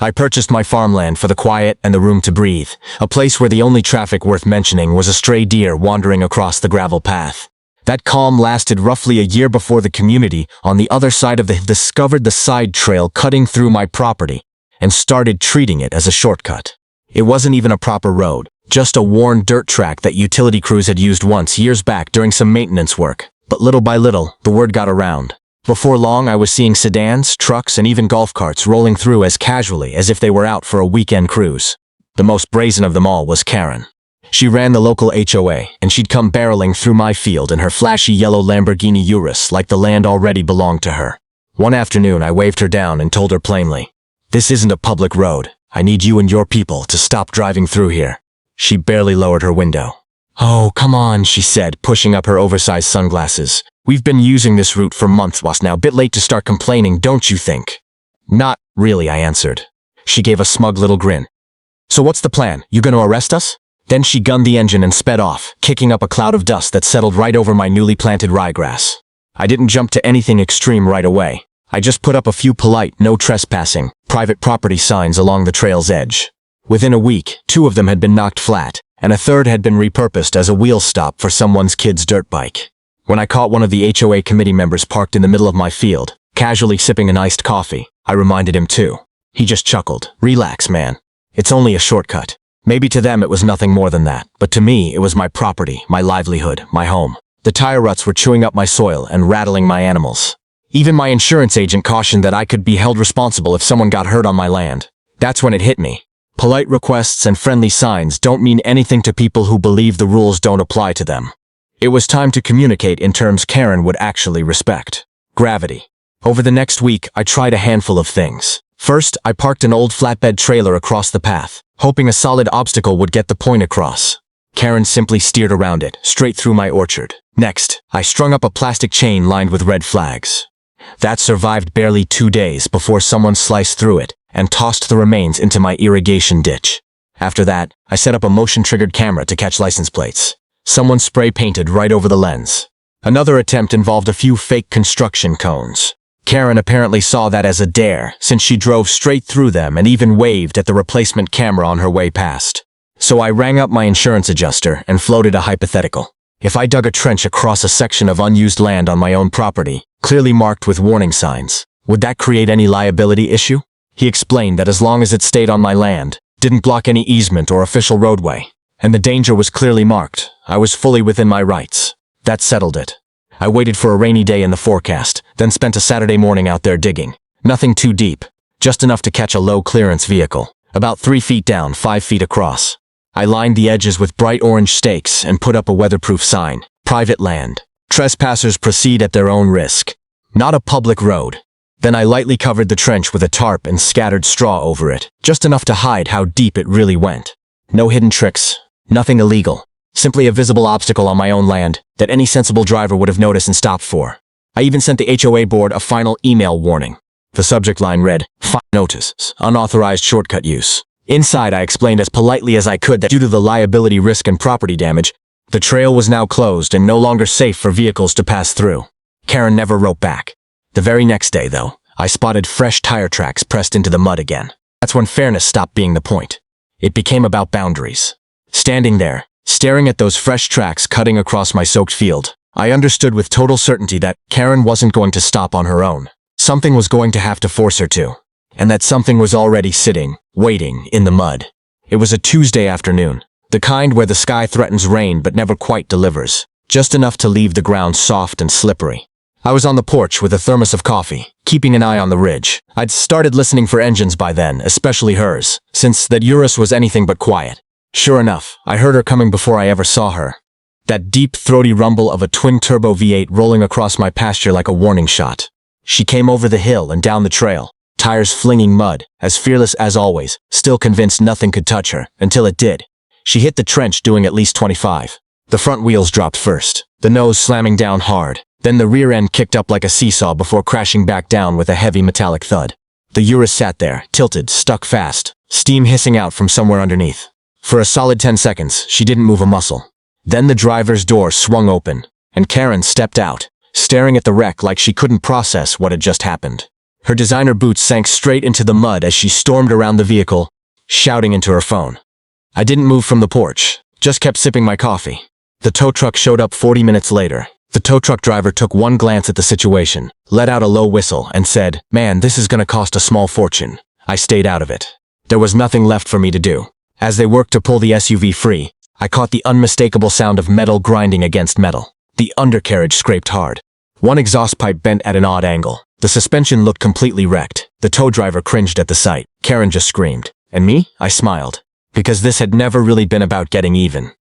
I purchased my farmland for the quiet and the room to breathe, a place where the only traffic worth mentioning was a stray deer wandering across the gravel path. That calm lasted roughly a year before the community on the other side of the hill discovered the side trail cutting through my property and started treating it as a shortcut. It wasn't even a proper road, just a worn dirt track that utility crews had used once years back during some maintenance work. But little by little, the word got around. Before long, I was seeing sedans, trucks, and even golf carts rolling through as casually as if they were out for a weekend cruise. The most brazen of them all was Karen. She ran the local HOA, and she'd come barreling through my field in her flashy yellow Lamborghini Urus like the land already belonged to her. One afternoon, I waved her down and told her plainly, "This isn't a public road. I need you and your people to stop driving through here." She barely lowered her window. "Oh, come on," she said, pushing up her oversized sunglasses. "We've been using this route for months now. Bit late to start complaining, don't you think?" "Not really," I answered. She gave a smug little grin. "So what's the plan? You gonna arrest us?" Then she gunned the engine and sped off, kicking up a cloud of dust that settled right over my newly planted ryegrass. I didn't jump to anything extreme right away. I just put up a few polite, no trespassing, private property signs along the trail's edge. Within a week, 2 of them had been knocked flat, and a third had been repurposed as a wheel stop for someone's kid's dirt bike. When I caught one of the HOA committee members parked in the middle of my field, casually sipping an iced coffee, I reminded him too. He just chuckled. "Relax, man. It's only a shortcut." Maybe to them it was nothing more than that, but to me it was my property, my livelihood, my home. The tire ruts were chewing up my soil and rattling my animals. Even my insurance agent cautioned that I could be held responsible if someone got hurt on my land. That's when it hit me. Polite requests and friendly signs don't mean anything to people who believe the rules don't apply to them. It was time to communicate in terms Karen would actually respect. Gravity. Over the next week, I tried a handful of things. First, I parked an old flatbed trailer across the path, hoping a solid obstacle would get the point across. Karen simply steered around it, straight through my orchard. Next, I strung up a plastic chain lined with red flags. That survived barely 2 days before someone sliced through it and tossed the remains into my irrigation ditch. After that, I set up a motion-triggered camera to catch license plates. Someone spray-painted right over the lens. Another attempt involved a few fake construction cones. Karen apparently saw that as a dare, since she drove straight through them and even waved at the replacement camera on her way past. So I rang up my insurance adjuster and floated a hypothetical. If I dug a trench across a section of unused land on my own property, clearly marked with warning signs, would that create any liability issue? He explained that as long as it stayed on my land, didn't block any easement or official roadway, and the danger was clearly marked, I was fully within my rights. That settled it. I waited for a rainy day in the forecast, then spent a Saturday morning out there digging. Nothing too deep, just enough to catch a low-clearance vehicle, about 3 feet down, 5 feet across. I lined the edges with bright orange stakes and put up a weatherproof sign. Private land. Trespassers proceed at their own risk. Not a public road. Then I lightly covered the trench with a tarp and scattered straw over it, just enough to hide how deep it really went. No hidden tricks, nothing illegal. Simply a visible obstacle on my own land that any sensible driver would have noticed and stopped for. I even sent the HOA board a final email warning. The subject line read, "Fine notice, unauthorized shortcut use." Inside, I explained as politely as I could that due to the liability risk and property damage, the trail was now closed and no longer safe for vehicles to pass through. Karen never wrote back. The very next day, though, I spotted fresh tire tracks pressed into the mud again. That's when fairness stopped being the point. It became about boundaries. Standing there, staring at those fresh tracks cutting across my soaked field, I understood with total certainty that Karen wasn't going to stop on her own. Something was going to have to force her to. And that something was already sitting, waiting, in the mud. It was a Tuesday afternoon, the kind where the sky threatens rain but never quite delivers, just enough to leave the ground soft and slippery. I was on the porch with a thermos of coffee, keeping an eye on the ridge. I'd started listening for engines by then, especially hers, since that Urus was anything but quiet. Sure enough, I heard her coming before I ever saw her. That deep, throaty rumble of a twin-turbo V8 rolling across my pasture like a warning shot. She came over the hill and down the trail, tires flinging mud, as fearless as always, still convinced nothing could touch her, until it did. She hit the trench doing at least 25. The front wheels dropped first, the nose slamming down hard, then the rear end kicked up like a seesaw before crashing back down with a heavy metallic thud. The Urus sat there, tilted, stuck fast, steam hissing out from somewhere underneath. For a solid 10 seconds, she didn't move a muscle. Then the driver's door swung open, and Karen stepped out, staring at the wreck like she couldn't process what had just happened. Her designer boots sank straight into the mud as she stormed around the vehicle, shouting into her phone. I didn't move from the porch, just kept sipping my coffee. The tow truck showed up 40 minutes later. The tow truck driver took one glance at the situation, let out a low whistle, and said, "Man, this is gonna cost a small fortune." I stayed out of it. There was nothing left for me to do. As they worked to pull the SUV free, I caught the unmistakable sound of metal grinding against metal. The undercarriage scraped hard. One exhaust pipe bent at an odd angle. The suspension looked completely wrecked. The tow driver cringed at the sight. Karen just screamed. And me? I smiled. Because this had never really been about getting even.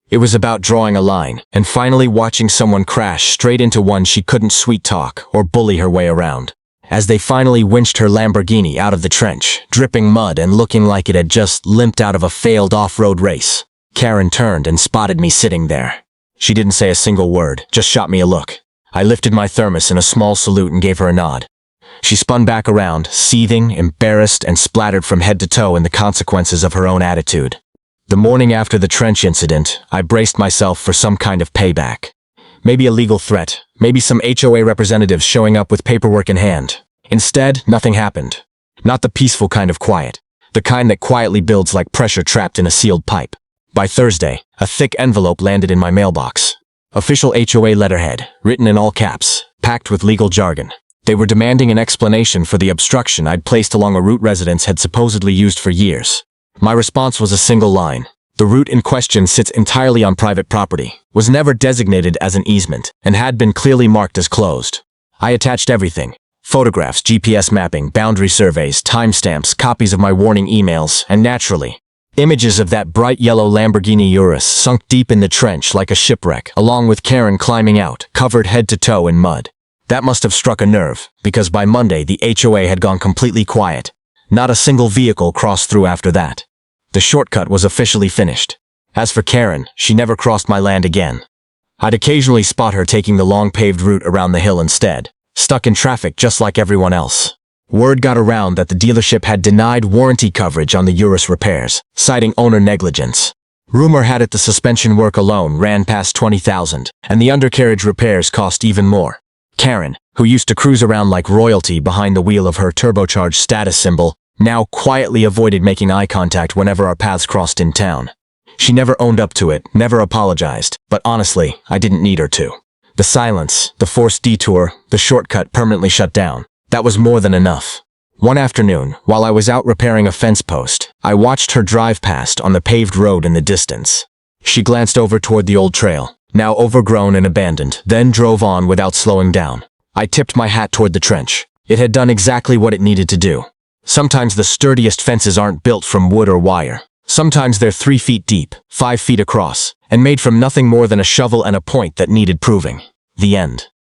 It was about drawing a line, and finally watching someone crash straight into one she couldn't sweet-talk or bully her way around. As they finally winched her Lamborghini out of the trench, dripping mud and looking like it had just limped out of a failed off-road race, Karen turned and spotted me sitting there. She didn't say a single word, just shot me a look. I lifted my thermos in a small salute and gave her a nod. She spun back around, seething, embarrassed, and splattered from head to toe in the consequences of her own attitude. The morning after the trench incident, I braced myself for some kind of payback. Maybe a legal threat, maybe some HOA representatives showing up with paperwork in hand. Instead, nothing happened. Not the peaceful kind of quiet. The kind that quietly builds like pressure trapped in a sealed pipe. By Thursday, a thick envelope landed in my mailbox. Official HOA letterhead, written in all caps, packed with legal jargon. They were demanding an explanation for the obstruction I'd placed along a route residents had supposedly used for years. My response was a single line. The route in question sits entirely on private property, was never designated as an easement, and had been clearly marked as closed. I attached everything. Photographs, GPS mapping, boundary surveys, timestamps, copies of my warning emails, and naturally, images of that bright yellow Lamborghini Urus sunk deep in the trench like a shipwreck, along with Karen climbing out, covered head to toe in mud. That must have struck a nerve, because by Monday the HOA had gone completely quiet. Not a single vehicle crossed through after that. The shortcut was officially finished. As for Karen, she never crossed my land again. I'd occasionally spot her taking the long paved route around the hill instead, stuck in traffic just like everyone else. Word got around that the dealership had denied warranty coverage on the Urus repairs, citing owner negligence. Rumor had it the suspension work alone ran past $20,000, and the undercarriage repairs cost even more. Karen, who used to cruise around like royalty behind the wheel of her turbocharged status symbol, now quietly avoided making eye contact whenever our paths crossed in town. She never owned up to it, never apologized, but honestly, I didn't need her to. The silence, the forced detour, the shortcut permanently shut down. That was more than enough. One afternoon, while I was out repairing a fence post, I watched her drive past on the paved road in the distance. She glanced over toward the old trail, now overgrown and abandoned, then drove on without slowing down. I tipped my hat toward the trench. It had done exactly what it needed to do. Sometimes the sturdiest fences aren't built from wood or wire. Sometimes they're 3 feet deep, 5 feet across, and made from nothing more than a shovel and a point that needed proving. The end.